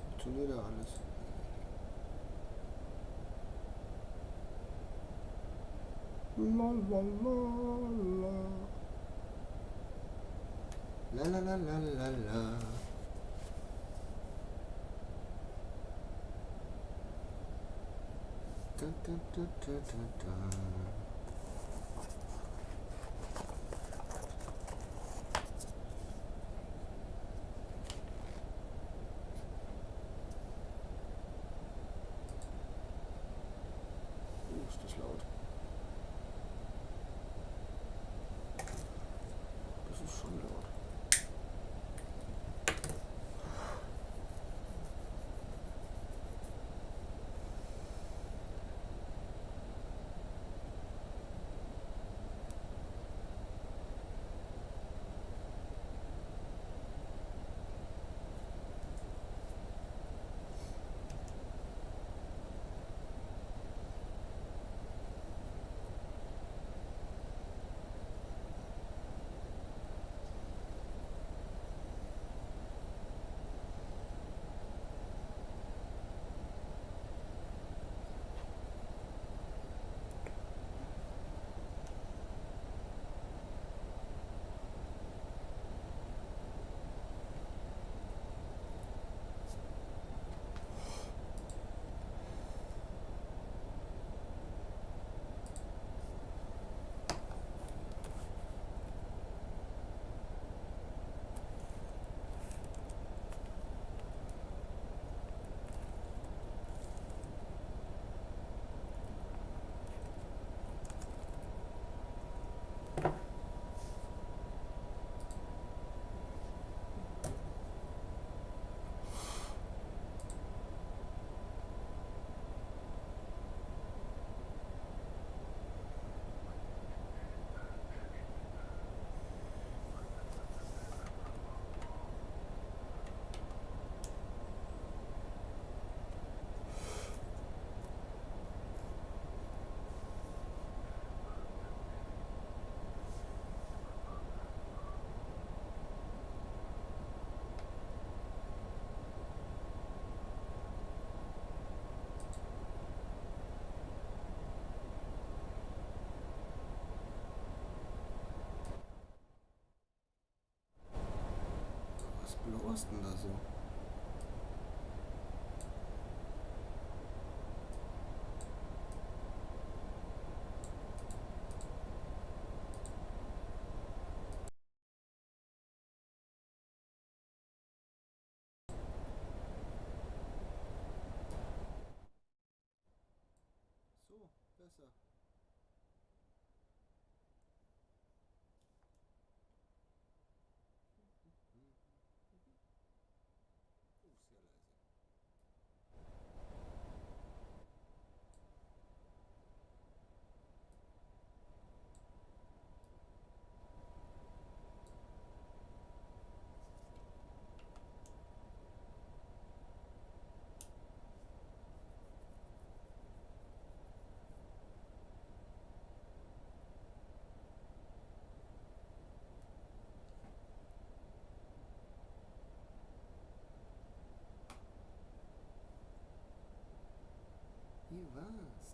Funktioniert ja alles. La la la la. La la la la la la. Da, da, da, da, da, da. Ist das laut? Das ist schon laut. Was bloß denn da so? So, besser. Oh, sehr leise. Wie war's nicht?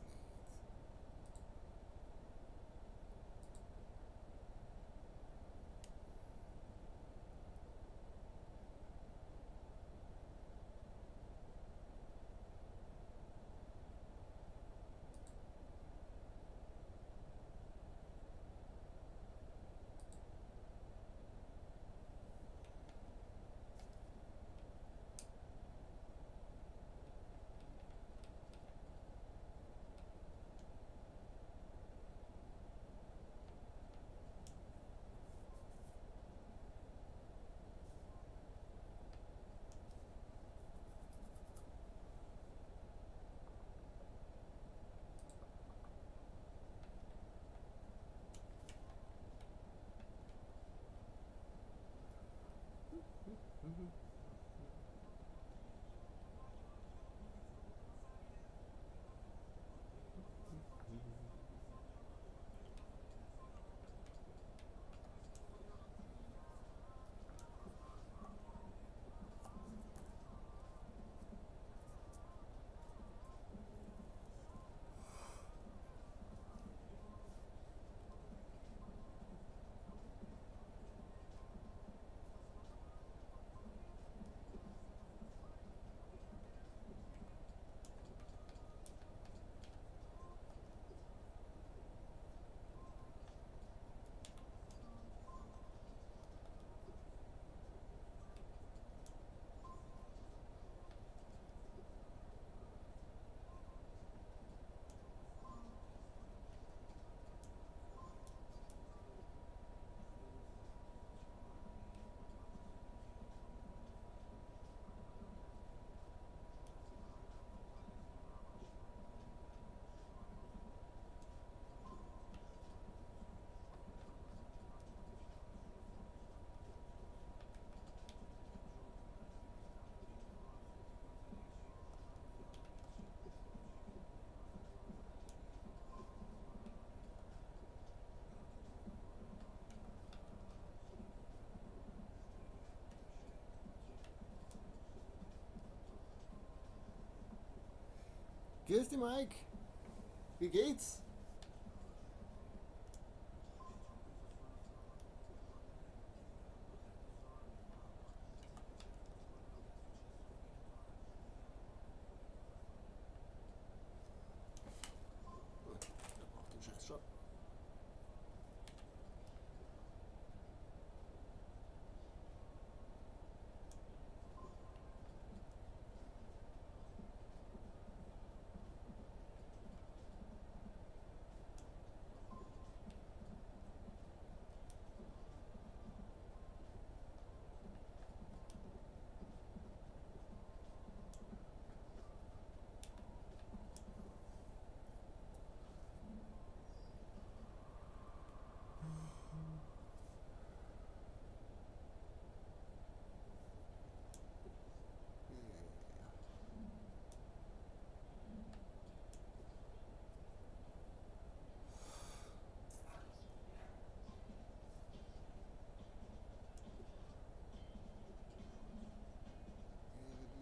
Grüß dich, Mike. Wie geht's? Er braucht den Scheiß schon.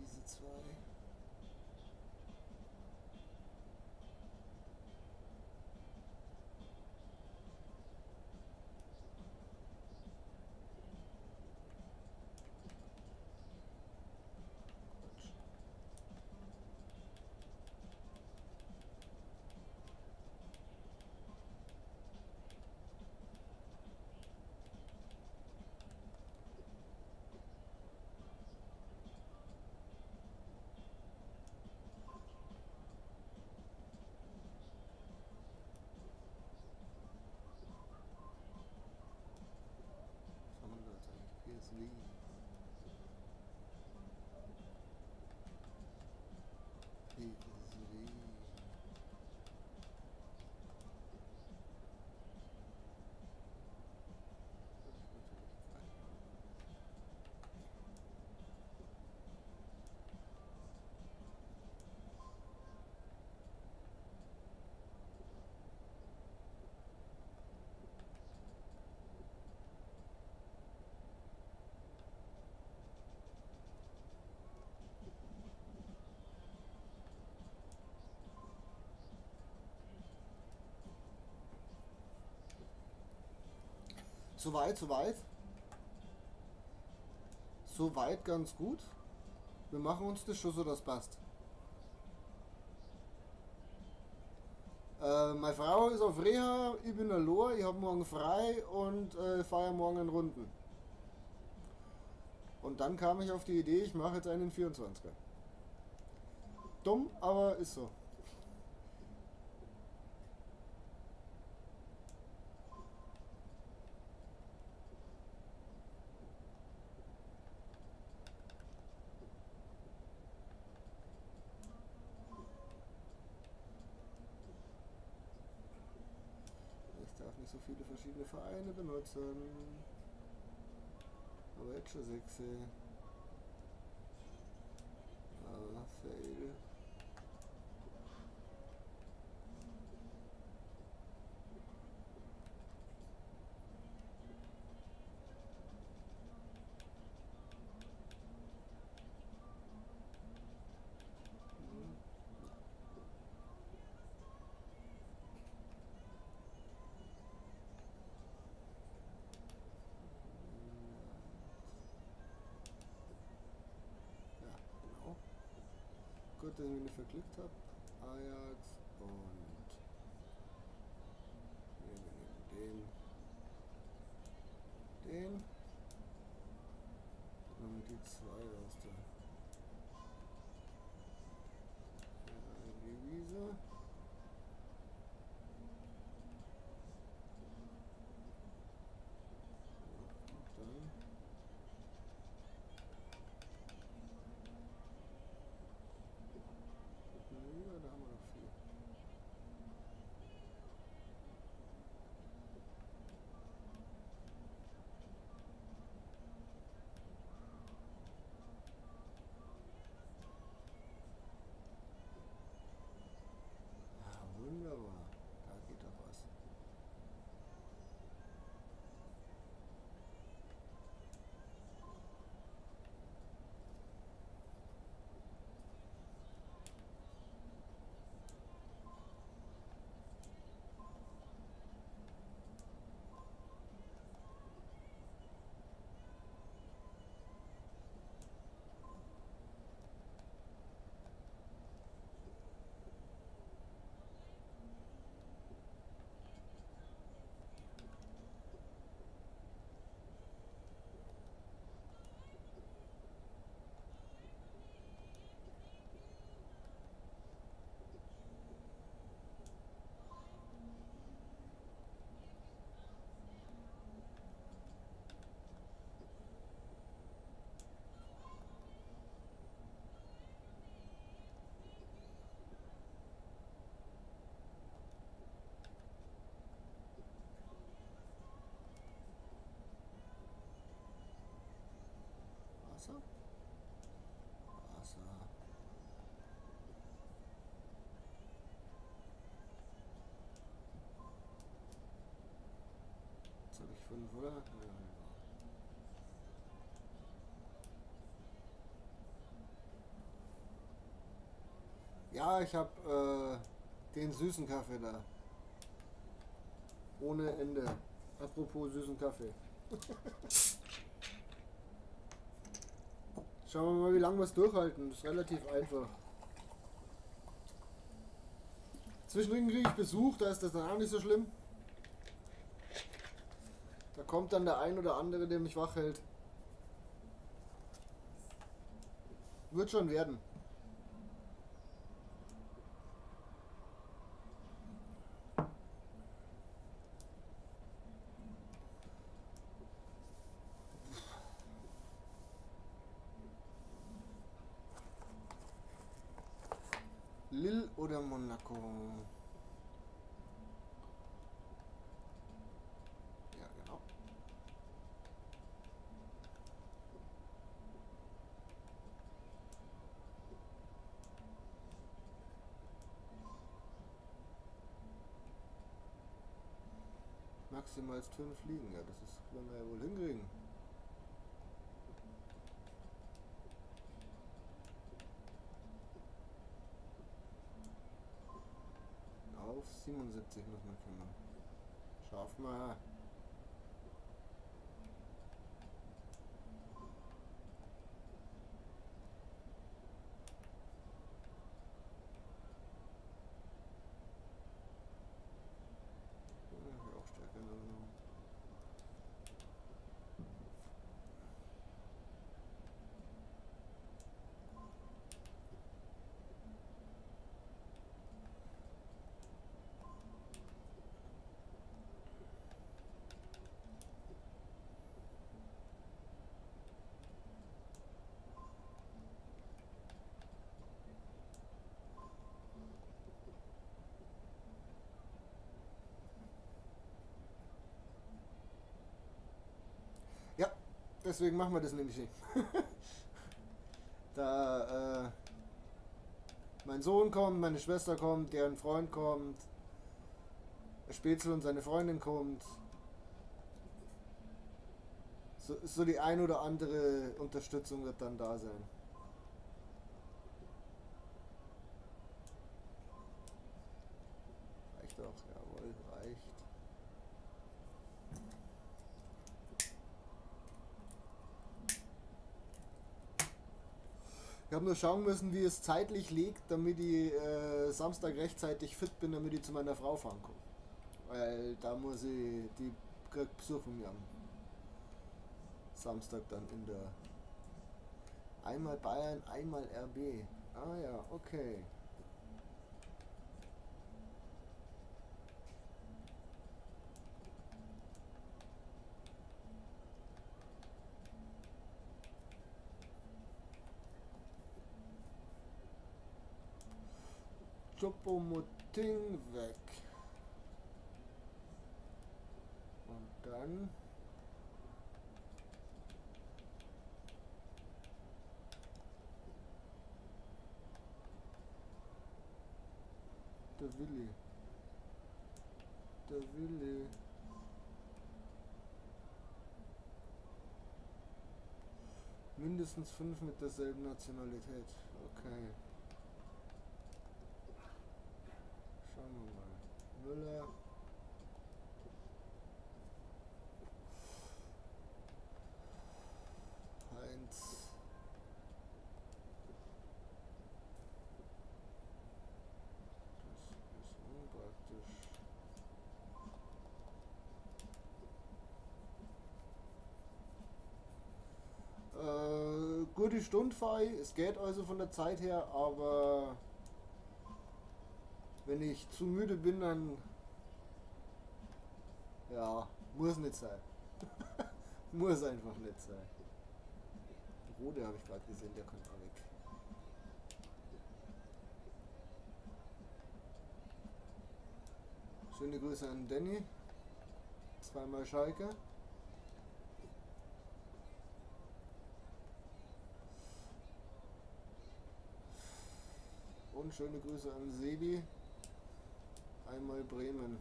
Diese zwei. Was haben wir da jetzt eigentlich? PSV. PSV. Soweit, soweit. Soweit ganz gut. Wir machen uns das schon so, das passt. Meine Frau ist auf Reha, ich bin allein, ich habe morgen frei und feiere morgen in Runden. Und dann kam ich auf die Idee, ich mache jetzt einen 24er. Dumm, aber ist so. Ich darf nicht so viele verschiedene Vereine benutzen. Aber jetzt schon 6. Ah, fail. Ja, genau. Gut, dass ich mich nicht verklickt habe. Ajax und wir nehmen den. Und die zwei aus der Devise. Und dann ja, da haben wir noch viel. oder? Ja, ich habe den süßen Kaffee da. Ohne Ende. Apropos süßen Kaffee. Schauen wir mal, wie lange wir es durchhalten. Das ist relativ einfach. Zwischendrin kriege ich Besuch, da ist das dann auch nicht so schlimm. Da kommt dann der ein oder andere, der mich wach hält. Wird schon werden. Lille oder Monaco? Ja, genau. Maximal 5 Fliegen, ja, das ist, werden wir ja wohl hinkriegen. Auf 77 muss man kommen. Schaffen wir. Ja, auch stärker in Erinnerung. Ja, deswegen machen wir das nämlich nicht. Da mein Sohn kommt, meine Schwester kommt, deren Freund kommt, Spätzle und seine Freundin kommt. So die ein oder andere Unterstützung wird dann da sein. Reicht auch, jawohl, reicht. Ich habe nur schauen müssen, wie es zeitlich liegt, damit ich Samstag rechtzeitig fit bin, damit ich zu meiner Frau fahren kann. Weil da muss ich die kriegt Besuch von mir am Samstag dann in der einmal Bayern, einmal RB. Ah ja, okay. Choupo-Moting weg. Und dann der Willi. Der Willi. Mindestens 5 mit derselben Nationalität. Okay. Schauen wir mal. Müller. Heinz. Das ist unpraktisch. Gute Stunde fahre ich. Es geht also von der Zeit her, aber wenn ich zu müde bin, dann ja, muss nicht sein. Muss einfach nicht sein. Rode habe ich gerade gesehen, der kommt auch weg. Schöne Grüße an Danny. Zweimal Schalke. Und schöne Grüße an Sebi. Einmal Bremen.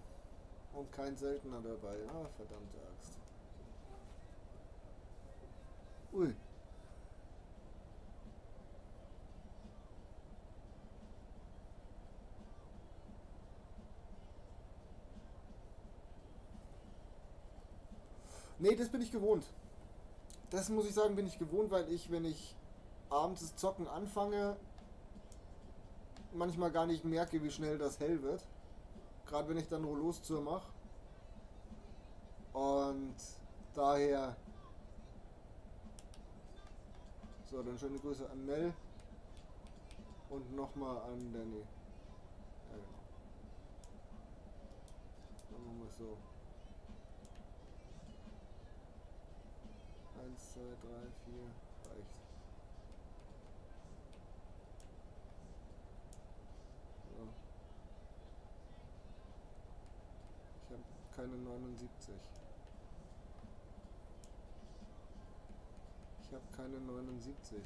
Und kein Seltener dabei. Ah, verdammte Axt. Ui. Nee, das bin ich gewohnt. Das muss ich sagen, bin ich gewohnt, weil ich, wenn ich abends das Zocken anfange, manchmal gar nicht merke, wie schnell das hell wird. Gerade wenn ich dann Rollos zur mache. Und daher. So, dann schöne Grüße an Mel und nochmal an Danny. Ja, genau. Dann machen wir es so. 1, 2, 3, 4, reicht. So. Ich habe keine 79. Ich habe keine 79.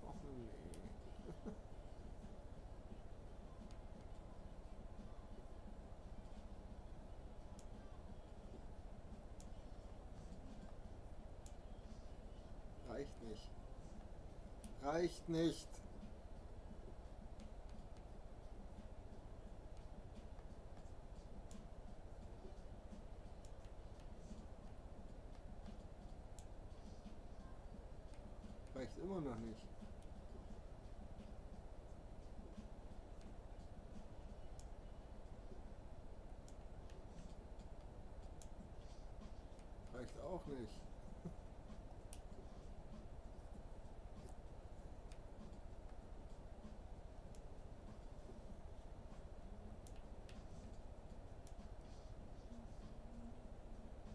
Oh nee. Reicht nicht. Reicht nicht. Reicht immer noch nicht. Reicht auch nicht.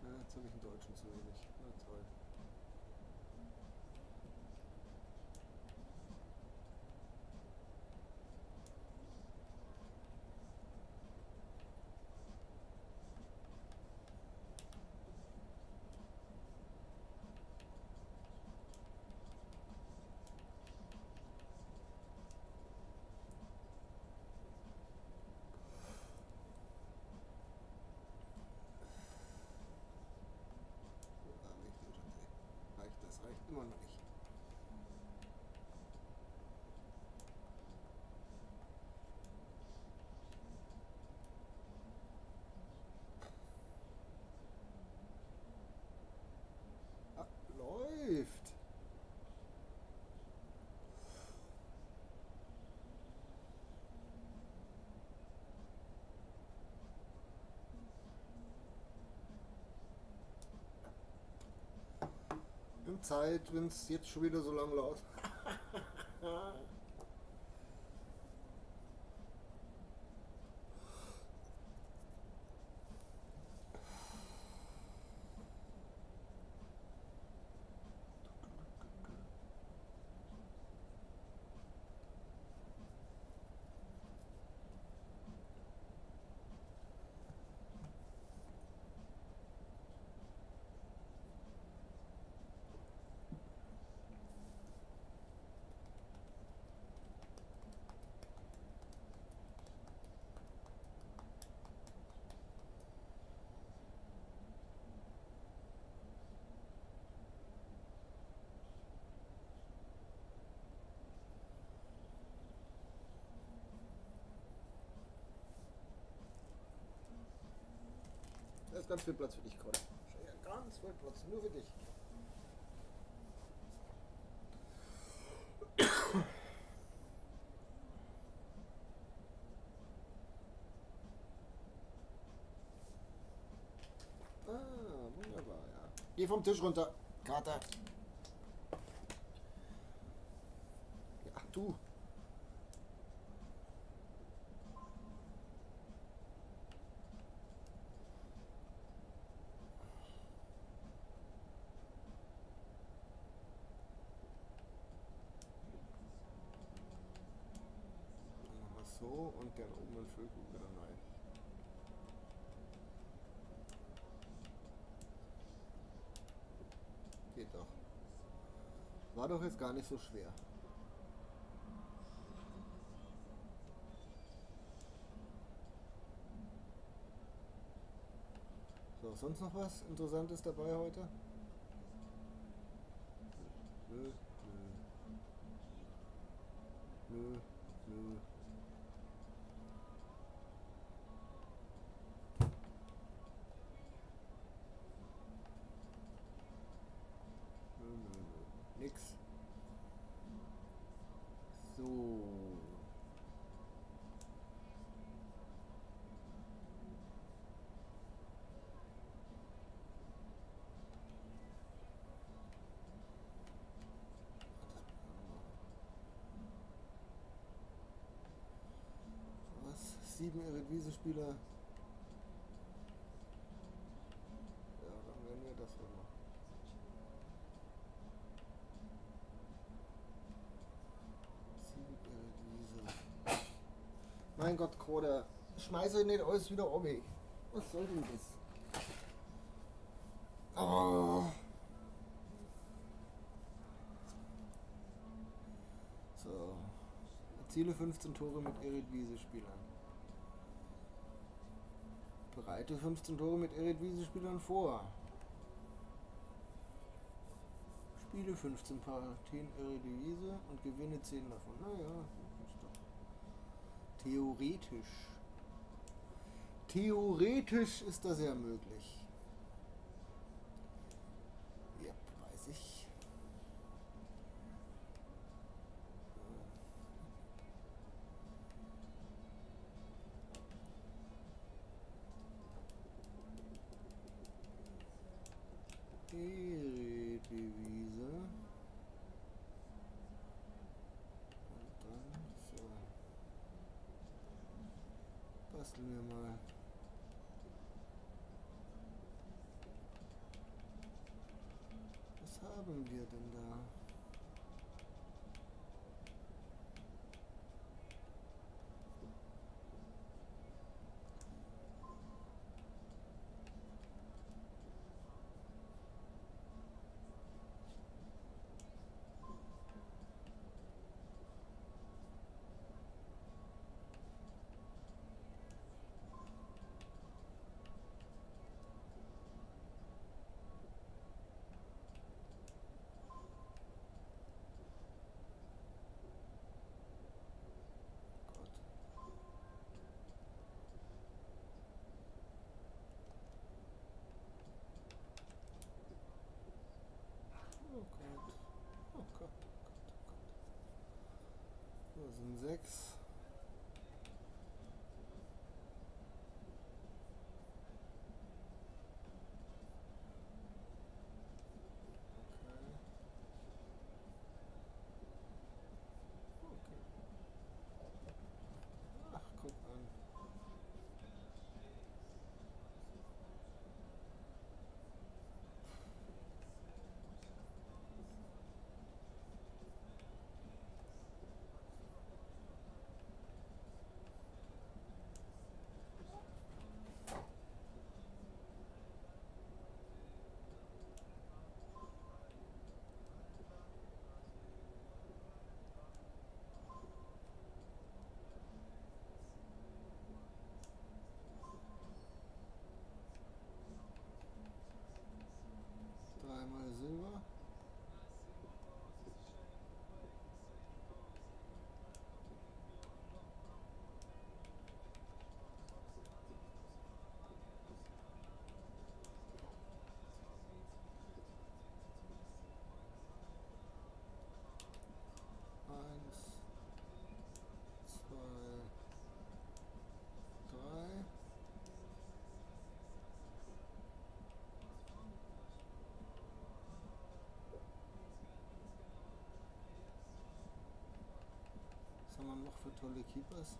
Ja, jetzt habe ich einen Deutschen zu wenig. Na toll. Ja, wenn ich den schon sehe. Reicht das? Reicht immer noch nicht. Ah, läuft. Im Zeit, wenn es jetzt schon wieder so lang läuft. Da ist ganz viel Platz für dich, Conny. Ganz viel Platz, nur für dich. Ah, wunderbar, ja. Geh vom Tisch runter, Kater. Ja, du. Dann machen wir es so und dann oben den Füllkuchen wieder rein. Geht doch. War doch jetzt gar nicht so schwer. So, So, sonst noch was Interessantes dabei heute? Nö, nö, nö, nö. Nö, nö, nö. Nix. So. Was? 7 Eredivisie-Spieler. Ja, dann werden wir das wohl machen. Sieben Eredivisie. Mein Gott, Koda. Schmeiß euch nicht alles wieder um. Was soll denn das? Oh. So. Erziele 15 Tore mit Eredivisie-Spielern. Bereite 15 Tore mit Eredivisie-Spielern vor. Spiele 15 Partien Eredivisie und gewinne 10 davon. Naja, ist doch theoretisch. Theoretisch ist das ja möglich. Ja, weiß ich. Eredivisie. Und dann so. Basteln wir mal. Was haben wir denn da? Oh Gott. Oh Gott, oh Gott, oh Gott. So sind 6. Okay. Okay. Ach, guck an. Dreimal Silber. Eins, zwei, drei. Was haben wir noch für tolle Keepers?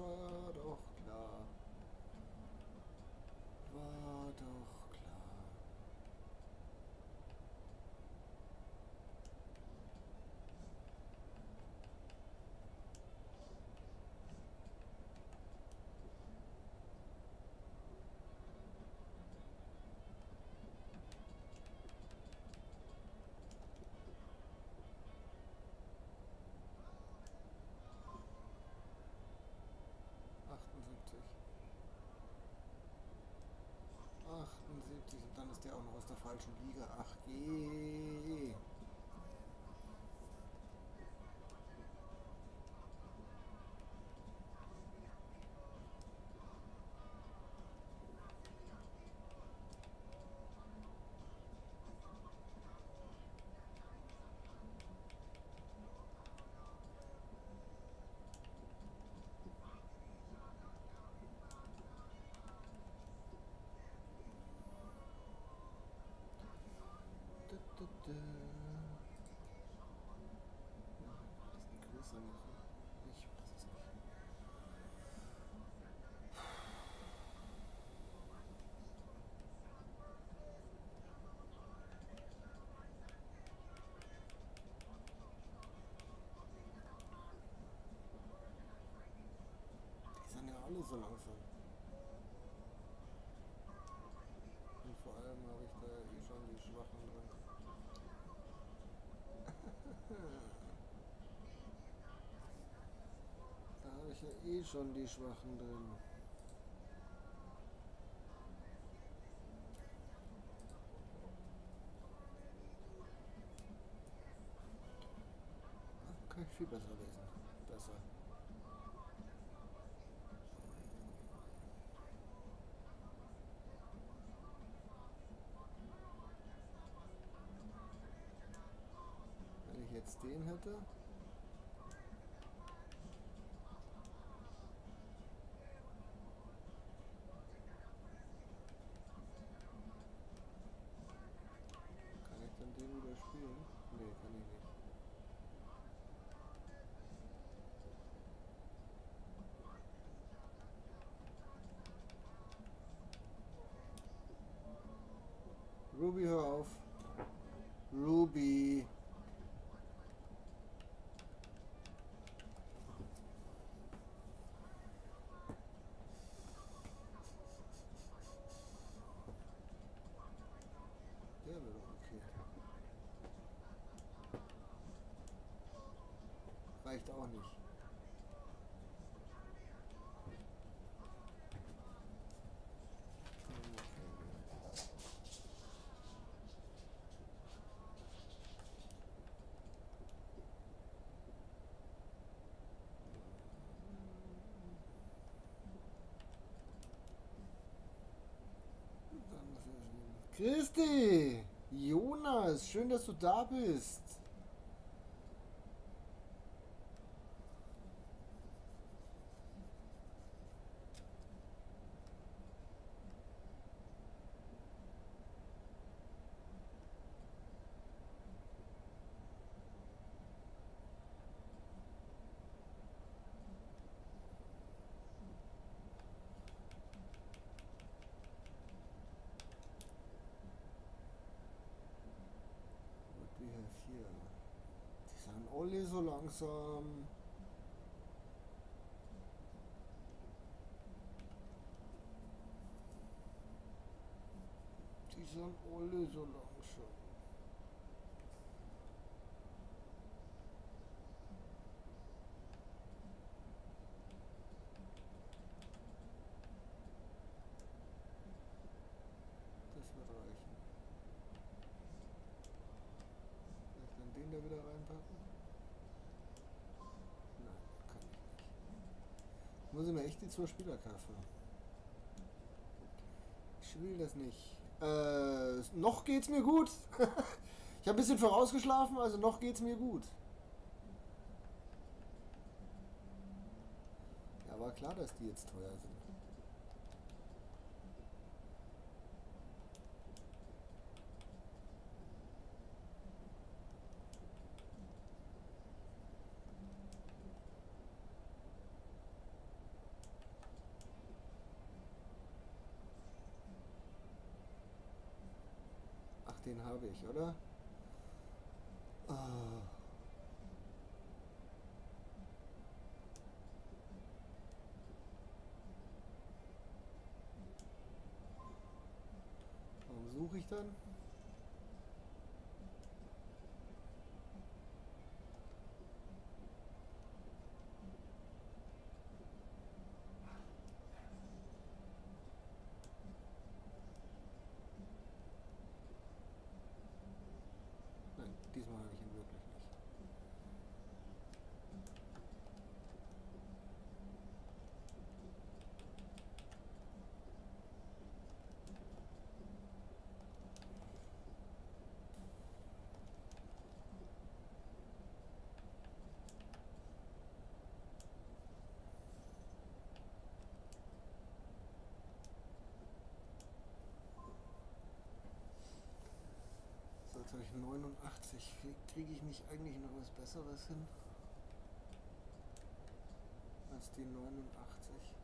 War doch klar. War doch klar. Achtundsiebzig. 78 und dann ist der auch noch aus der falschen Liga. Ach je. Da, da, da. Ja, das ist größer machen. Ich weiß es nicht. Die sind ja alle so langsam. Und vor allem habe ich da eh schon die Schwachen drin. Da habe ich ja eh schon die Schwachen drin. Kann ich viel besser lesen. Besser. Wenn ich jetzt den hätte. Kann ich dann den wieder spielen? Nee, kann ich nicht. Ruby, hör auf. Ruby. Der wäre doch okay. Reicht auch nicht. Christi! Jonas, schön, dass du da bist. What we have here? Die sind alle so langsam. Die sind alle so langsam. Das wird reichen. Kann ich dann den da wieder reinpacken? Nein, kann ich nicht. Muss ich mir echt die 2 Spieler kaufen. Ich will das nicht. Noch geht's mir gut. Ich habe ein bisschen vorausgeschlafen, also noch geht's mir gut. Ja, war klar, dass die jetzt teuer sind. Den habe ich, oder? Ah, warum suche ich dann? Nein, diesmal habe ich ihn wirklich nicht. So, jetzt habe ich 89. Kriege ich nicht eigentlich noch was Besseres hin als die 89?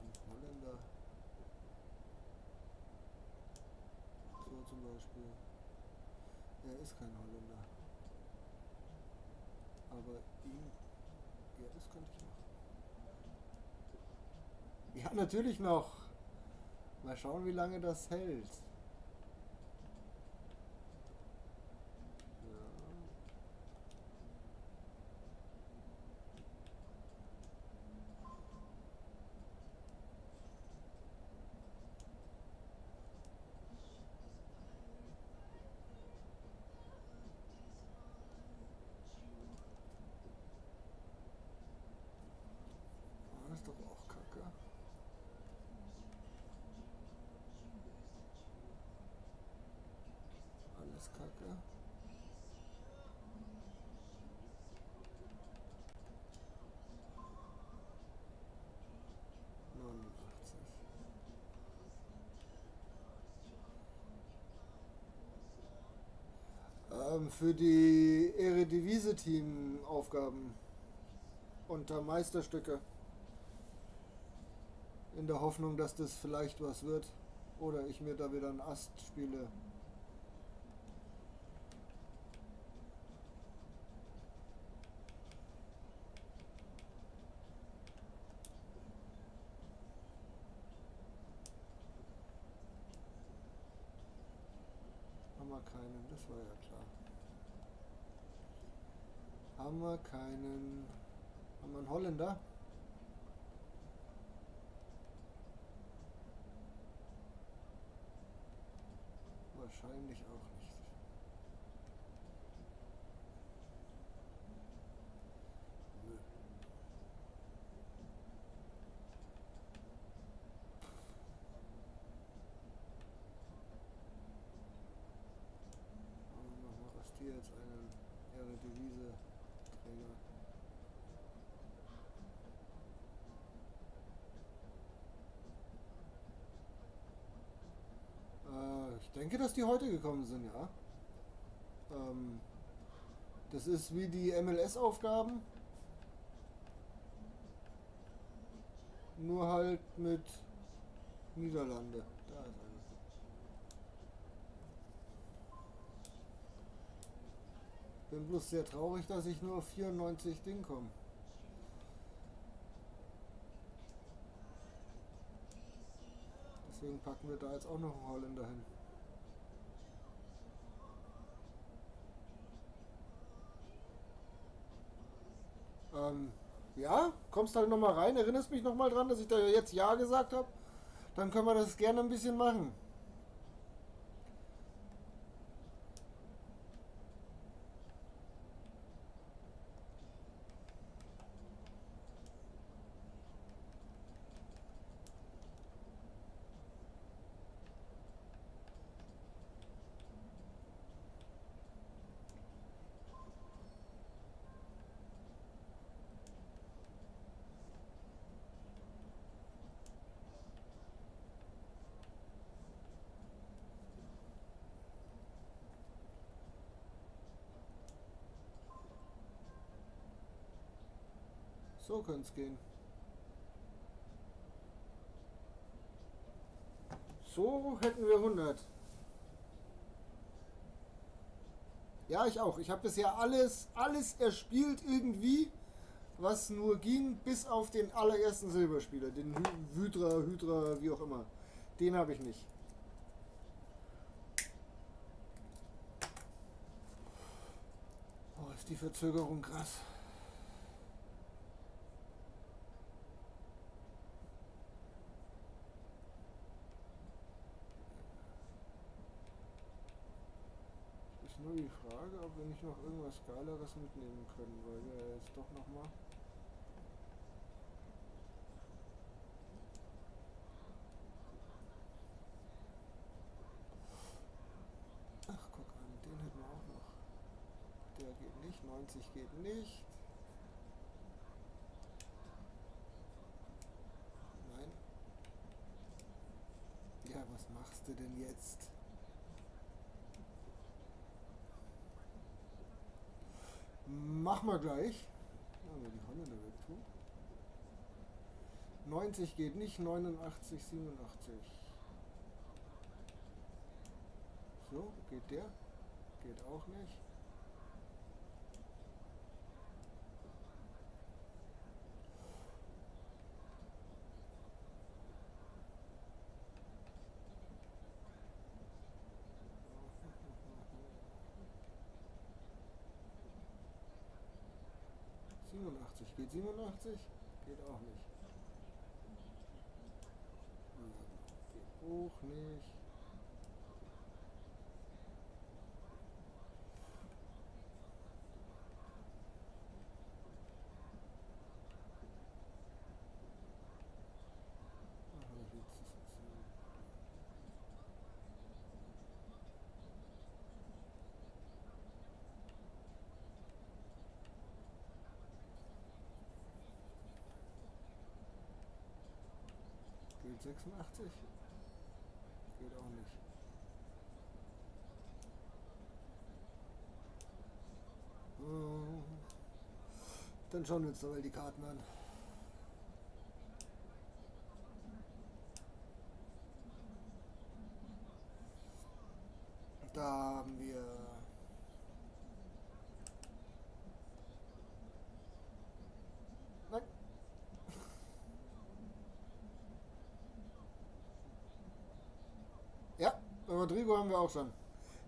Ein Holländer, so zum Beispiel. Er ist kein Holländer. Aber ihn, ja, das könnte ich machen. Ja, natürlich noch. Mal schauen, wie lange das hält. Ja, das ist doch auch kacke. Alles kacke. 89. Für die Eredivisie-Team-Aufgaben unter Meisterstücke. In der Hoffnung, dass das vielleicht was wird. Oder ich mir da wieder einen Ast spiele. Haben wir keinen, das war ja klar. Haben wir keinen. Haben wir einen Holländer? Wahrscheinlich auch nicht. Nö. Machen wir aus dir jetzt einen Eredivisie-Trainer. Ich denke, dass die heute gekommen sind, ja. Ähm, Das ist wie die MLS-Aufgaben, nur halt mit Niederlande. Da ist einer. Bin bloß sehr traurig, dass ich nur auf 94 Ding komme. Deswegen packen wir da jetzt auch noch einen Holländer hin. Ja, kommst halt nochmal rein, erinnerst mich nochmal dran, dass ich da jetzt Ja gesagt habe. Dann können wir das gerne ein bisschen machen. So könnte es gehen. So hätten wir 100. Ja, ich auch. Ich habe bisher alles erspielt irgendwie, was nur ging, bis auf den allerersten Silberspieler. Den Hydra, wie auch immer. Den habe ich nicht. Oh, ist die Verzögerung krass. Ist nur die Frage, ob wir nicht noch irgendwas Geileres mitnehmen können, weil wir jetzt doch nochmal. Ach, guck an, den hätten wir auch noch. Der geht nicht, 90 geht nicht. Nein. Ja, was machst du denn jetzt? Mach mal gleich. Ja, wir die Holländer weg tun. 90 geht nicht, 89, 87. So, geht der? Geht auch nicht. Geht 87? Geht auch nicht. Geht auch nicht. Geht 86? Geht auch nicht. Dann schauen wir uns doch mal die Karten an. Da haben wir nein. Ja, Rodrigo haben wir auch schon.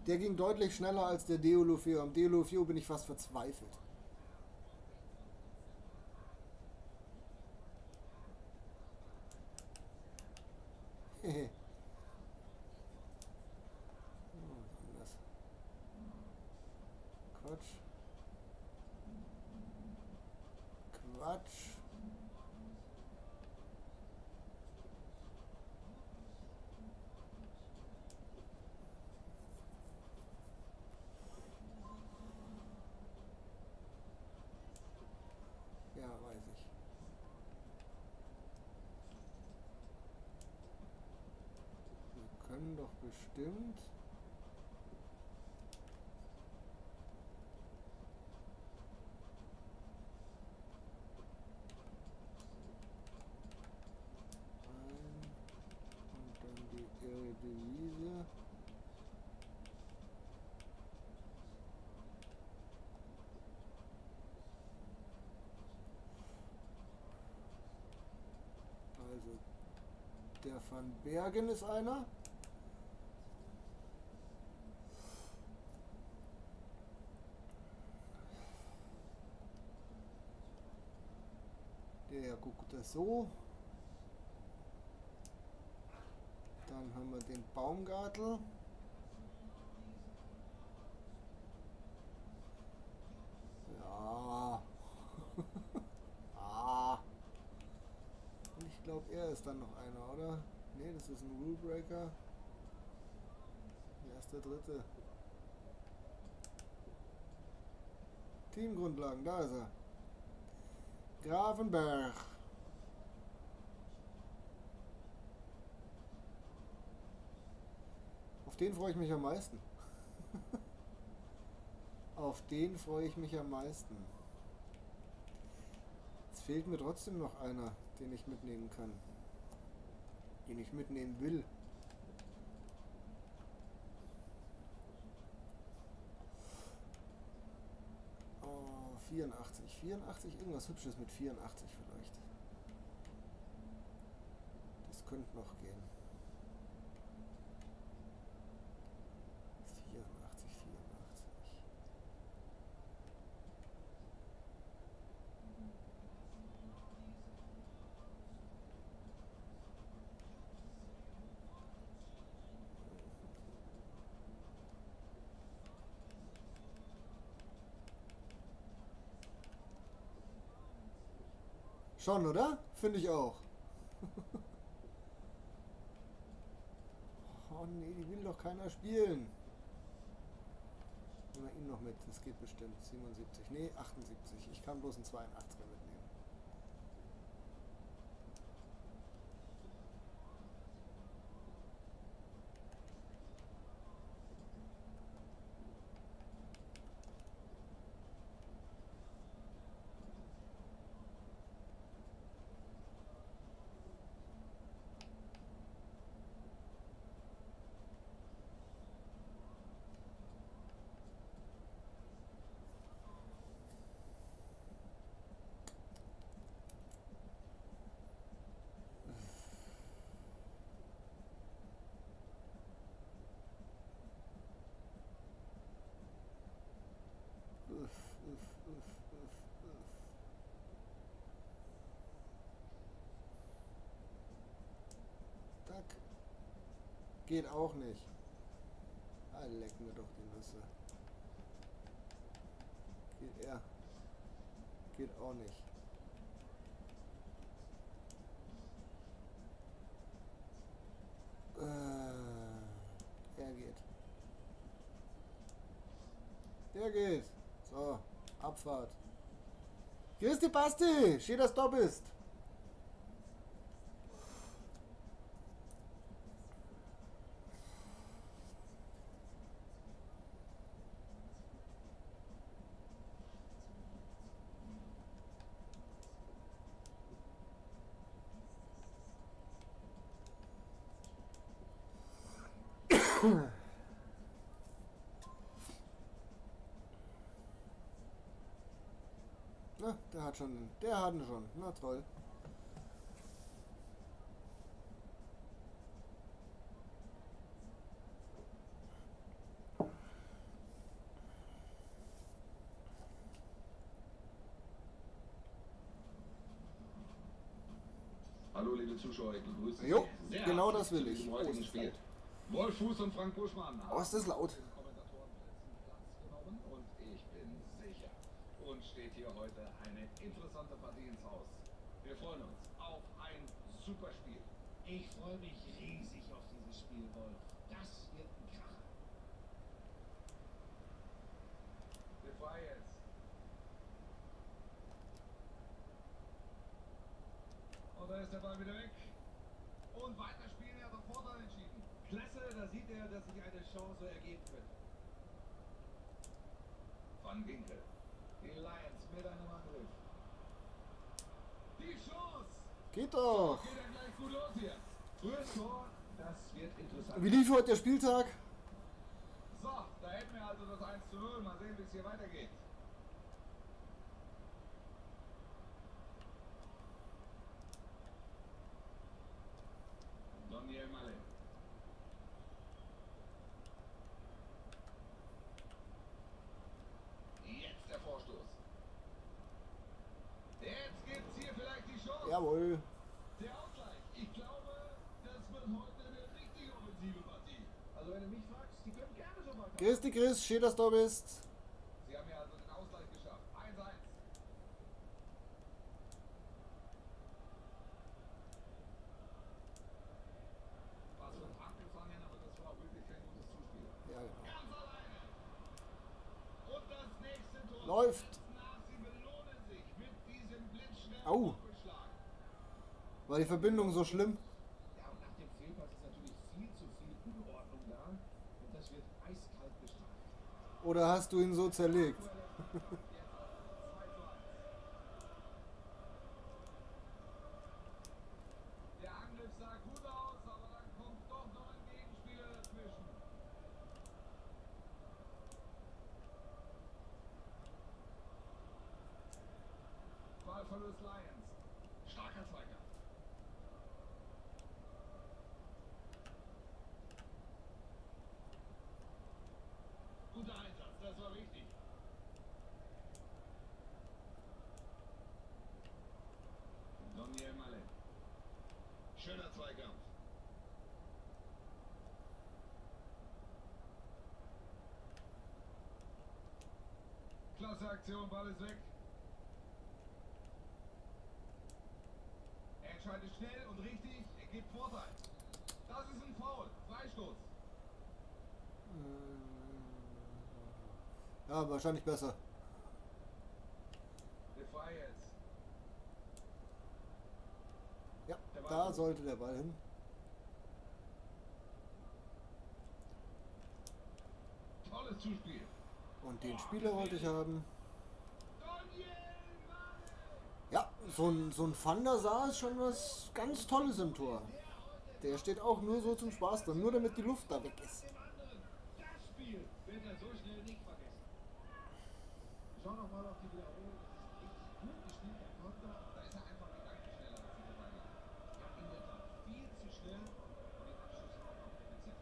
Der ging deutlich schneller als der Deulofeu. Am Deulofeu bin ich fast verzweifelt. Hehe. Anders. Quatsch. Quatsch. Ja, weiß ich. Wir können doch bestimmt. Und dann die Eredivisie. Also der Van Bergen ist einer. Der guckt das so. Dann haben wir den Baumgartel. Ja. Ah. Und ich glaube, er ist dann noch einer, oder? Ne, das ist ein Rulebreaker. Wer ist der dritte? Teamgrundlagen, da ist er. Grafenberg. Auf den freue ich mich am meisten. Auf den freue ich mich am meisten. Jetzt fehlt mir trotzdem noch einer, den ich mitnehmen kann. Den ich mitnehmen will. Oh, 84. 84, irgendwas Hübsches mit 84 vielleicht. Das könnte noch gehen. 84, 84. Schon, oder? Finde ich auch. Oh nee, die will doch keiner spielen. Nehmen wir ihn noch mit, das geht bestimmt. 77, nee, 78. Ich kann bloß einen 82er mitnehmen. Uff, uff, uff, uff, uff. Tack. Geht auch nicht. Ah, leck mir doch die Nüsse. Geht er. Geht auch nicht. Er geht. Der geht. So, Abfahrt. Grüß dich, Basti. Schön, dass du da bist. Na, der hat schon. Der hat ihn schon. Na toll. Hallo liebe Zuschauer, ich begrüße Jo, Sie sehr genau herzlich das will zu ich. diesem Oh, heutigen ist das Spiel. laut. Wolf Fuß und Frank Buschmann Oh, ist das laut. auf den Kommentatorenplätzen Platz genommen und ich bin sicher, uns steht hier heute eine interessante Partie ins Haus. Wir freuen uns auf ein super Spiel. Ich freue mich riesig auf dieses Spiel, Wolf. Das wird ein Kracher. Wir frei jetzt. Und da ist der Ball wieder weg. Und weiterspielen, er hat sofort dann entschieden. Klasse, da sieht er, dass sich eine Chance ergeben könnte. Van Ginkel. Die Lions mit einem Angriff. Die Chance! Geht doch. Geht dann gleich gut los hier. Frühes Tor, das wird interessant. Wie lief heute der Spieltag? So, da hätten wir also das 1:0. Mal sehen, wie es hier weitergeht. Daniel Malle. Jetzt der Vorstoß. Jetzt gibt's hier vielleicht die Chance. Jawohl. Der Ausgleich. Ich glaube, das wird heute eine richtig offensive Partie. Also wenn du mich fragst, die können gerne so weiter. Grüß dich, Chris. Schön, dass du da bist. Sie haben ja also den Ausgleich geschafft. 1:1. Was für ein abgefangen, aber das war wirklich kein gutes Zuspiel. Ja, genau. Ganz alleine. Und das nächste Tor. Läuft. Nach, sie belohnen sich mit diesem blitzschnellen Au. Doppelschlag. War die Verbindung so schlimm? Ja, und nach dem Fehlpass ist natürlich viel zu viel Unordnung da. Und das wird eiskalt bestraft. Oder hast du ihn so zerlegt? Jetzt auf 2:1. Ballverlust Lions. Starker Zweikampf. Guter Einsatz, das war wichtig. Daniel Mallet. Schöner Zweikampf. Klasse Aktion, Ball ist weg. Er entscheidet schnell und richtig, er gibt Vorteil. Das ist ein Foul, Freistoß. Ja, wahrscheinlich besser. Befrei jetzt. Ja, da sollte der Ball hin. Tolles Zuspiel. Und den Spieler wollte ich haben. Daniel Mallet. Ja, so ein Van der Sar ist schon was ganz Tolles im Tor. Der steht auch nur so zum Spaß drin, nur damit die Luft da weg ist. Das Spiel wird er so schnell nicht vergessen. Schau noch mal auf die Wiederholung. Das ist richtig gut gespielter Konter. Da ist er einfach gedankenschneller als die Verteidiger. Ja, in der Tat. Viel zu schnell und den Abschluss auch noch effizient.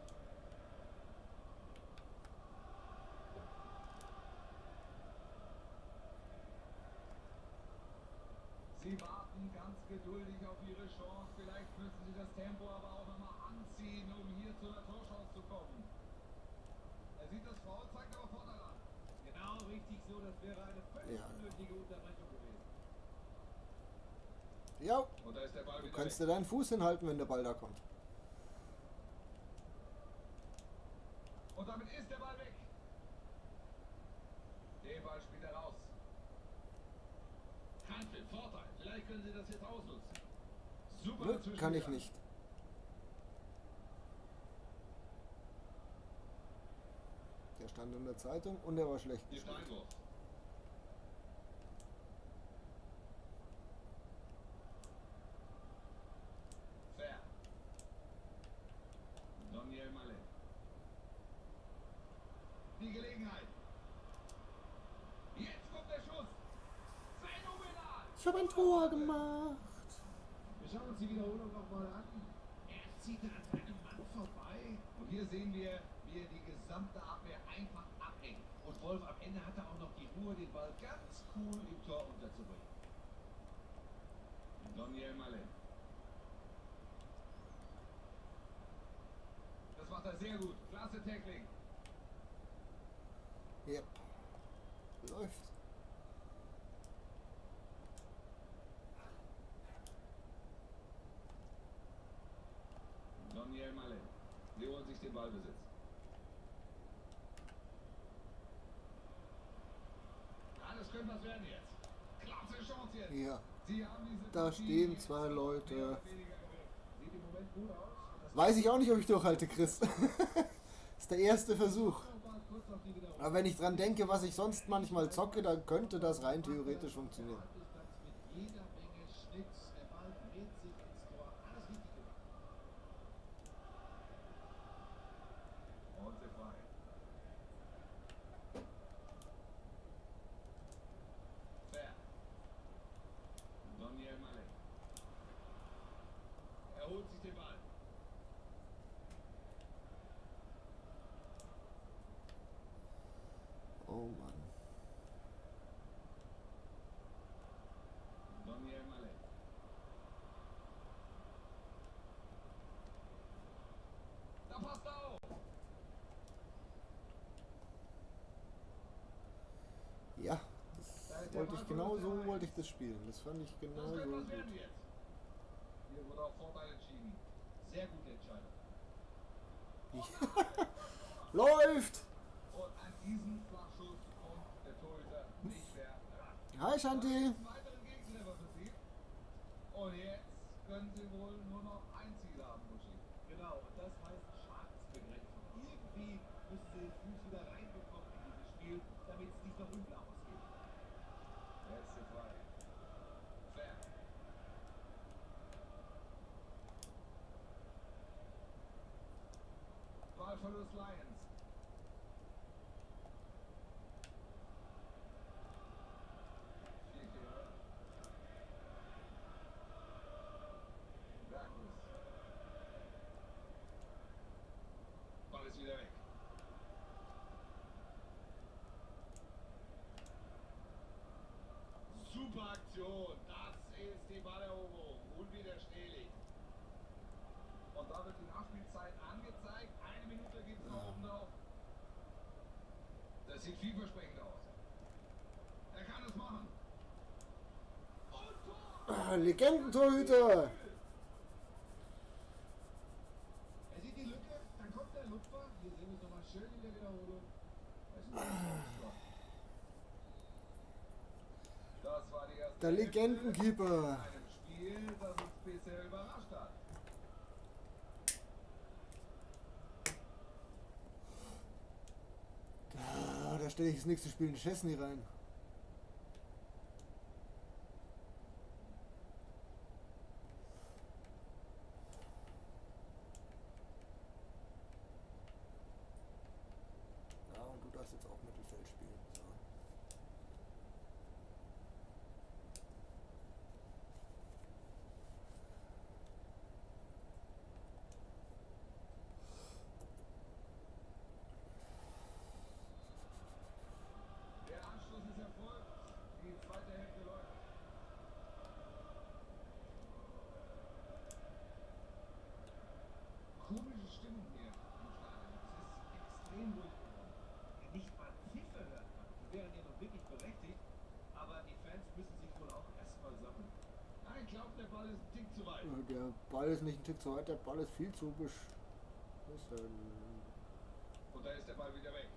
Sie warten ganz geduldig auf ihre Chance. Vielleicht müssen sie das Tempo aber auch nochmal anziehen, um hier zu einer Torchance zu kommen. Er sieht das Foul, zeigt aber Vorteil an. Genau, richtig so. Das wäre eine völlig Ja. unnötige Unterbrechung gewesen. Ja, Und da ist der Ball du wieder kannst weg. dir deinen Fuß hinhalten, wenn der Ball da kommt. Und damit ist der Ball weg. Den Ball spielt er raus. Handel, Vorteil. Vielleicht können sie das jetzt ausnutzen. Super Nö, dazwischen kann ich gegangen. nicht. Der stand in der Zeitung und der war schlecht Die gespielt. Steinwurf. Fair. Daniel Mallet. Die Gelegenheit. Jetzt kommt der Schuss. Phänomenal. Ich habe ein Tor gemacht. Wir schauen uns die Wiederholung nochmal an. Er zieht an seinem Mann vorbei. Und hier sehen wir, wie er die gesamte Abwehr einfach abhängt. Und Wolf, am Ende hat er auch noch die Ruhe, den Ball ganz cool im Tor unterzubringen. Daniel Mallet. Das macht er sehr gut. Klasse Tackling. Yep. Läuft. Daniel Mallet. Sie holen sich den Ballbesitz. Ja, das könnte was werden jetzt. Klasse Chance jetzt. Ja, Sie haben diese da Partie stehen jetzt zwei mehr oder Leute. weniger gewürgt. Sieht im Moment gut aus. Das Weiß ich auch nicht, ob ich durchhalte, Chris. Ist der erste Versuch. war kurz auf die Wiederholung. Aber wenn ich dran denke, was ich sonst manchmal zocke, dann könnte das rein theoretisch funktionieren. Mit jeder Menge Schnitt. Der Ball dreht sich ins Tor. Alles richtig gemacht. Und sie frei. Fair. Daniel Mallet. Er holt sich den Ball. Oh Mann. Daniel Mallet. Da passt er auf. Ja, das wollte ich genau so wollte ich das spielen. Das fand ich genau Das so könnte was gut. werden jetzt. Hier wurde auf Vorteil entschieden. Sehr gute Entscheidung. Läuft! Und an diesem Flachschuss kommt der Torhüter nicht mehr ran. Hi Shanti! Einen weiteren Gegentreffer für sie. Und jetzt können sie wohl nur noch ein Ziel haben, Muschi. Genau, und das heißt Schadensbegrenzung. Irgendwie müssen sie den Fuß wieder reinbekommen in dieses Spiel, damit es nicht noch unklar ausgeht. Letzte frei. Fair. Ballverlust Lions. Vierkehrer. da wird die Nachspielzeit angezeigt. 1 Minute gibt es noch oben drauf. Das sieht vielversprechend aus. Er kann es machen. Und Tor! Legendentorhüter! Er sieht die Lücke, dann kommt der Lupfer. Hier sehen wir es nochmal schön in der Wiederholung. Das ist ein Tor. Das war die erste Der Legendenkeeper. in einem Spiel, das uns bisher überrascht hat. Da stelle ich das nächste Spiel in Chesney rein. Ja, und du darfst jetzt auch Mittelfeld spielen. So. Der Anschluss ist erfolgt. Die zweite Hälfte läuft. Komische Stimmung hier im Stadion. Es ist extrem ruhig geworden. Nicht mal Pfiffe hört man. Die wären ja noch wirklich berechtigt. Aber die Fans müssen sich wohl auch erstmal sammeln. Ah, ich glaube, der Ball ist ein Tick zu weit. Der Ball ist nicht ein Tick zu weit, der Ball ist viel zu besch... Was ist denn? Und da ist der Ball wieder weg.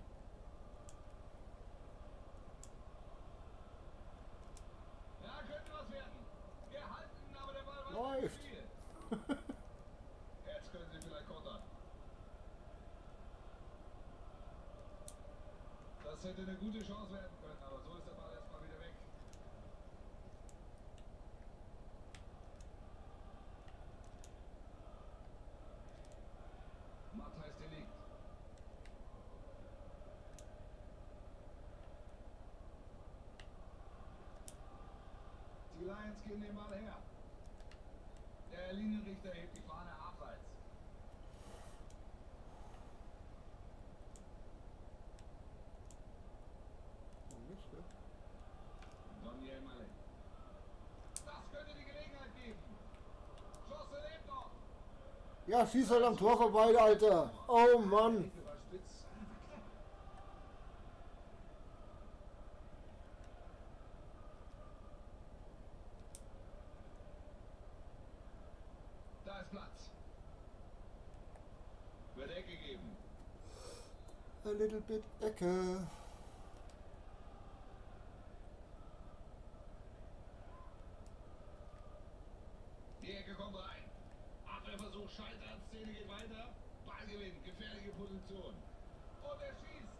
Ja, könnte was werden. Gehalten, aber der Ball war Läuft. im Spiel. Jetzt können sie vielleicht kontern. Das hätte eine gute Chance werden können, aber so ist der Ball erstmal wieder weg. Matthijs de Ligt. Die Lions gehen den Ball her. Der Linienrichter hebt die Fahne abseits. Nicht, ne? Daniel Mallet. Das könnte die Gelegenheit geben. Chance lebt noch. Ja, schieß halt am Tor vorbei, Alter. Oh Mann. Der war spitz. Da ist Platz. Wird Ecke geben. A little bit Ecke. Die Ecke kommt rein. Abwehrversuch scheitert, Szene geht weiter. Ballgewinn, gefährliche Position. Und er schießt.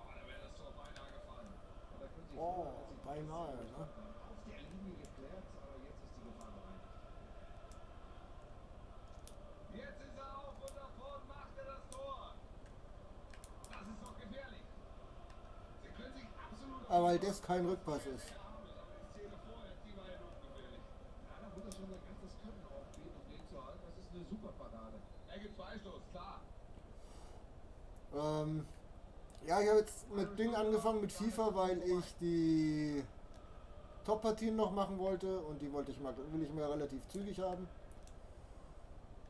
Oh, da wäre das Tor beinahe gefallen. Und da können Sie Oh, froh sein, dass Sie die beinahe, Pässe ne? auf der Linie geklärt, aber jetzt ist die Gefahr bereit. Jetzt ist er auf und davon macht er das Tor. Das ist doch gefährlich. Sie können sich absolut... Aber weil das kein Rückpass ist. Ja, aber die Szene vorher, die war ja nur ungefährlich. Ja, da muss er schon sein ganzes Können aufbieten, um den zu halten. Das ist eine super Parade. Er gibt Freistoß, klar. Ja, ich habe jetzt mit Ding angefangen mit FIFA, weil ich die Top-Partien noch machen wollte und die will ich mir relativ zügig haben.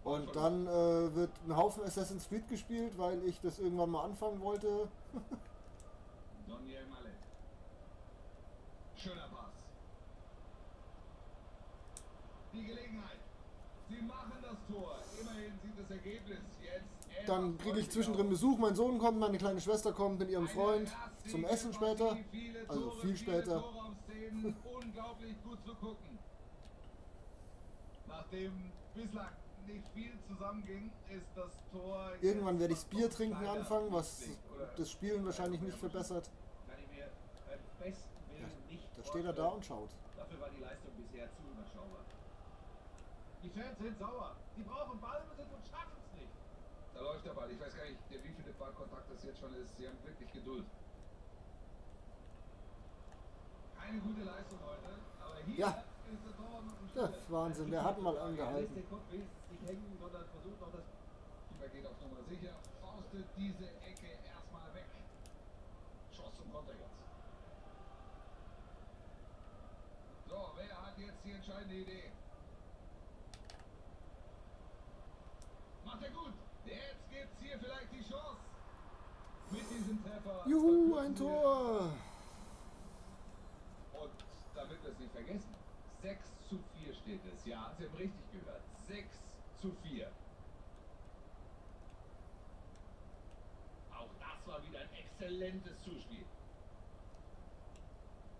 Und dann wird ein Haufen Assassin's Creed gespielt, weil ich das irgendwann mal anfangen wollte. Daniel Mallet. Schöner Pass. Die Gelegenheit. Sie machen das Tor. Immerhin sieht das Ergebnis jetzt. Dann kriege ich zwischendrin Besuch, mein Sohn kommt, meine kleine Schwester kommt mit ihrem Freund zum Essen später. Also viel später. Unglaublich gut zu gucken. Nachdem bislang nicht viel zusammenging, ist das Tor... Irgendwann werde ich das jetzt Bier noch trinken kleiner anfangen, was Lichtblick, oder? das Spielen wahrscheinlich nicht verbessert. Kann ich mir beim besten Willen nicht Da steht er da und schaut. Dafür war die Leistung bisher zu überschaubar. Die Fans sind sauer. Die brauchen Ballbesitz und schaffen es nicht. Da läuft der Ball. Ich weiß gar nicht, wie viele Ballkontakt das jetzt schon ist. Sie haben wirklich Geduld. Keine gute Leistung heute, aber hier Ja. ist der Torwart noch im Ja, Spiel. Wahnsinn, der hat mal Er lässt angehalten. den Kopf wenigstens nicht hängen, sondern versucht auch das... Keeper geht auf Nummer sicher, faustet diese Ecke erstmal weg. Chance zum Konter jetzt. So, wer hat jetzt die entscheidende Idee? hier vielleicht die Chance. Mit diesem Treffer. Juhu, ein verkürzen wir Tor! Und damit wir es nicht vergessen, 6:4 steht es. Ja, Sie haben richtig gehört. 6:4. Auch das war wieder ein exzellentes Zuspiel.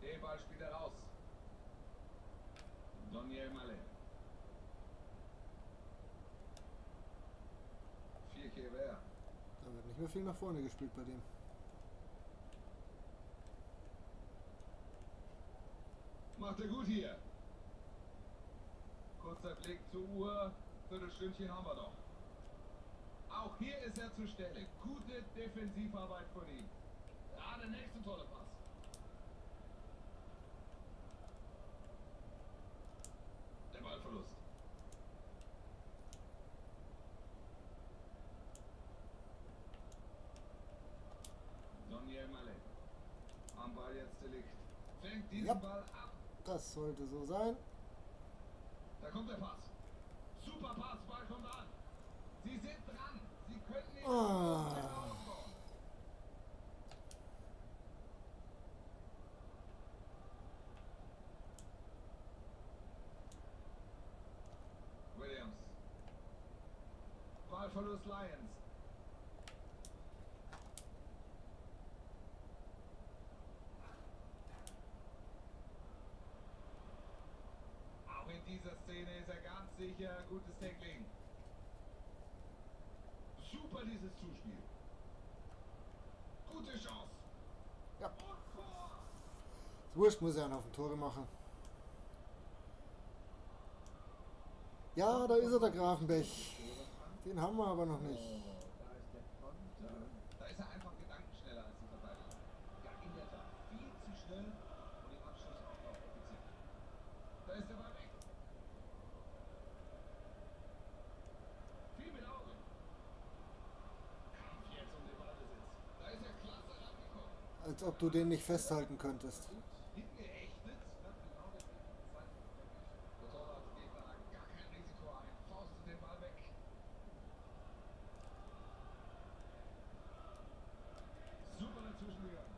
Den Ball spielt er raus. Daniel Malé. Vierkewer. Da wird nicht mehr viel nach vorne gespielt bei dem. Macht er gut hier. Kurzer Blick zur Uhr. Viertelstündchen haben wir noch. Auch hier ist er zur Stelle. Gute Defensivarbeit von ihm. Ja, der nächste tolle Pass. Der Ballverlust. Daniel Malé. Am Ball jetzt Delikt. Fängt diesen Ja. Ball ab. Das sollte so sein. Da kommt der Pass. Super Pass, Ball kommt an. Sie sind dran. Sie können ihn Ah. aufbauen. Williams. Ballverlust Lions. Auch in dieser Szene ist er ganz sicher. Gutes Tackling. Super dieses Zuspiel. Gute Chance. Ja. Und Tor. Ist wurscht, muss er einen Haufen Tore machen. Ja, da ist er, der Grafenbech. Den haben wir aber noch nicht. Da ist der Konter. Da ist er einfach gedankenschneller als die Verteidiger. Ja, in der Tat. Viel zu schnell und im Abschluss auch noch effizient. Da ist der Ball weg. Viel mit Auge. Kampf jetzt um den Ballbesitz. Da ist er klasse rangekommen. Als ob du den nicht festhalten könntest. Gut hingeächtet. Hat genau den richtigen Zeitpunkt erwischt. Der Torwart geht da gar kein Risiko ein. Faustet den Ball weg. Super dazwischen gegangen.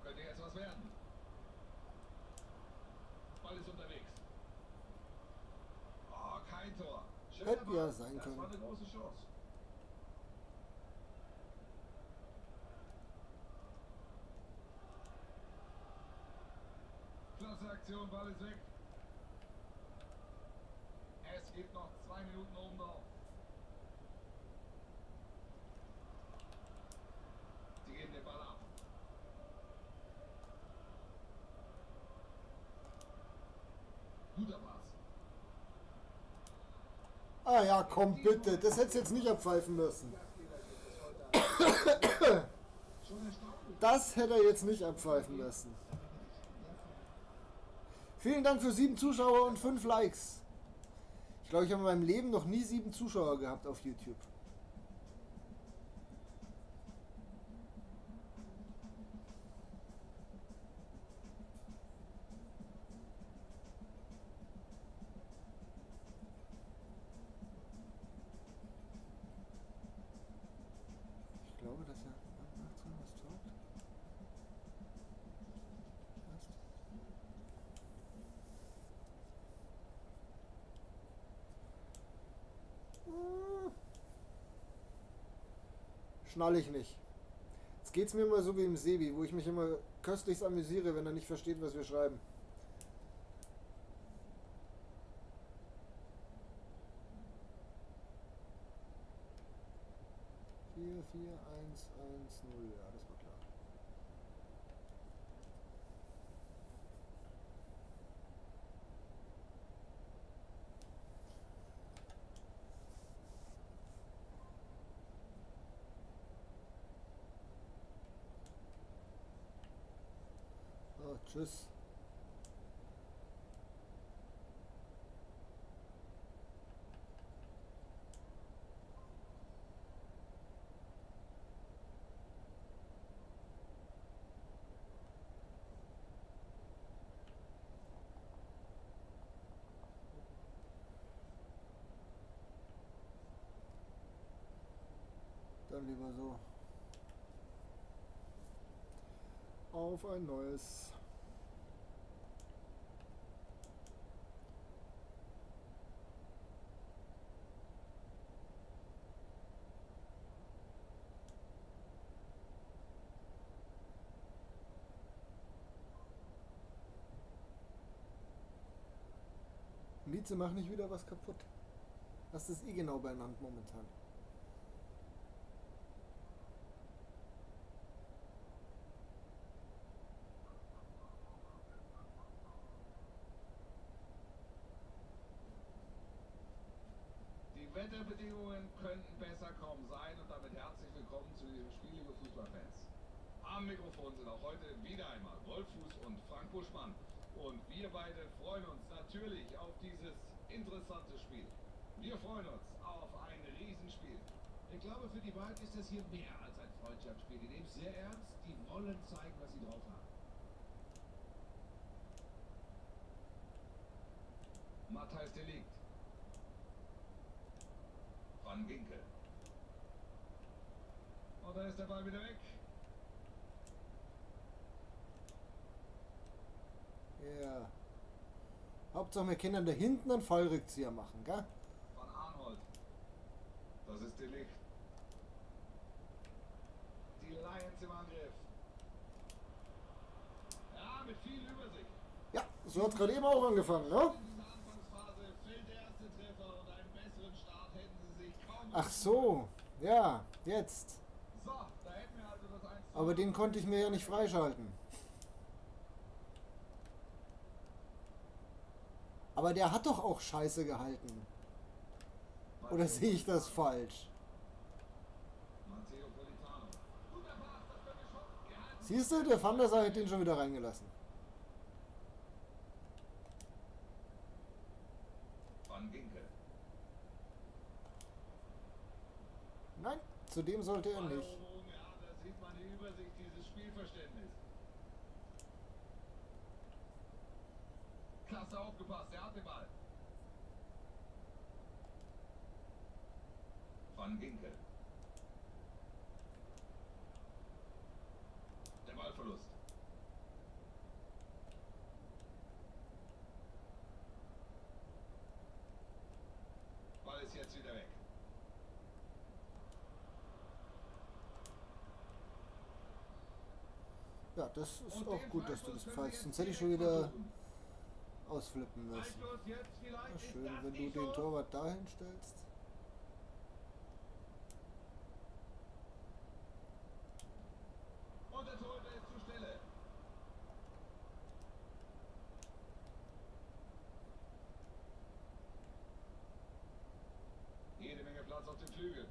Könnte jetzt was werden. Ball ist unterwegs. Oh, kein Tor. Schöner Hätte ja Ball. sein Das war können. eine große Chance. Klasse Aktion, Ball ist weg. Es gibt noch 2 Minuten oben drauf. Sie geben den Ball ab. Guter Pass. Ah ja, komm bitte. Das hättest du jetzt nicht abpfeifen müssen. Schon erstaunlich. Das hätte er jetzt nicht abpfeifen müssen. Vielen Dank für 7 Zuschauer und 5 Likes. Ich glaube, ich habe in meinem Leben noch nie 7 Zuschauer gehabt auf YouTube. Ich glaube, dass er was taugt. Passt. Schnall ich nicht. Jetzt geht's mir immer so wie im Sebi, wo ich mich immer köstlichst amüsiere, wenn er nicht versteht, was wir schreiben. Vier, 4, 1, 1, 0. Ja, das war klar. So, tschüss. lieber so. Auf ein neues. Mieze, mach nicht wieder was kaputt. Das ist eh genau beieinander momentan. Die Wetterbedingungen könnten besser kaum sein und damit herzlich willkommen zu diesem Spiel, liebe Fußballfans. Am Mikrofon sind auch heute wieder einmal Wolf Fuß und Frank Buschmann. Und wir beide freuen uns natürlich auf dieses interessante Spiel. Wir freuen uns auf ein Riesenspiel. Ich glaube, für die beiden ist das hier mehr als ein Freundschaftsspiel. Die nehmen es sehr ernst, die wollen zeigen, was sie drauf haben. Matthijs de Ligt. Van Ginkel. Und da ist der Ball wieder weg. Ja. Hauptsache wir können da hinten einen Fallrückzieher machen, gell? Van Arnold. Das ist de Ligt. Die Lions im Angriff. Ja, mit viel Übersicht. Ja, so hat gerade eben auch angefangen, ne? In dieser Anfangsphase fällt der erste Treffer und einen besseren Start hätten sie sich kaum... Ach so, ja, jetzt. So, da hätten wir also das 1:0. Aber den konnte ich mir ja nicht freischalten. Aber der hat doch auch Scheiße gehalten. Oder sehe ich das falsch? Matteo Politano. Guter Pass, das könnte schon gehalten. Siehst du, der Van der Sar hat den schon wieder reingelassen. Van Ginkel. Nein, zu dem sollte er nicht. Balleroberung, ja, da sieht man die Übersicht, dieses Spielverständnis. Klasse aufgepasst, er hat den Ball. Van Ginkel. Der Ballverlust. Ball ist jetzt wieder weg. Ja, das ist Und auch den gut, dass du Freistoß das können wir pfeifst. jetzt Sonst hätte ich schon direkt wieder versuchen. ausflippen müssen. Freistoß jetzt vielleicht. Na Ist schön, das wenn die du den Chance? Torwart dahin stellst. Und der Torhüter ist zur Stelle. Jede Menge Platz auf dem Flügel.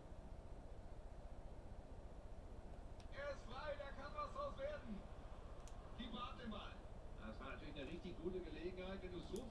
Er ist frei, da kann was draus werden. Keeper hat den Ball. Das war natürlich eine richtig gute Gelegenheit, wenn du so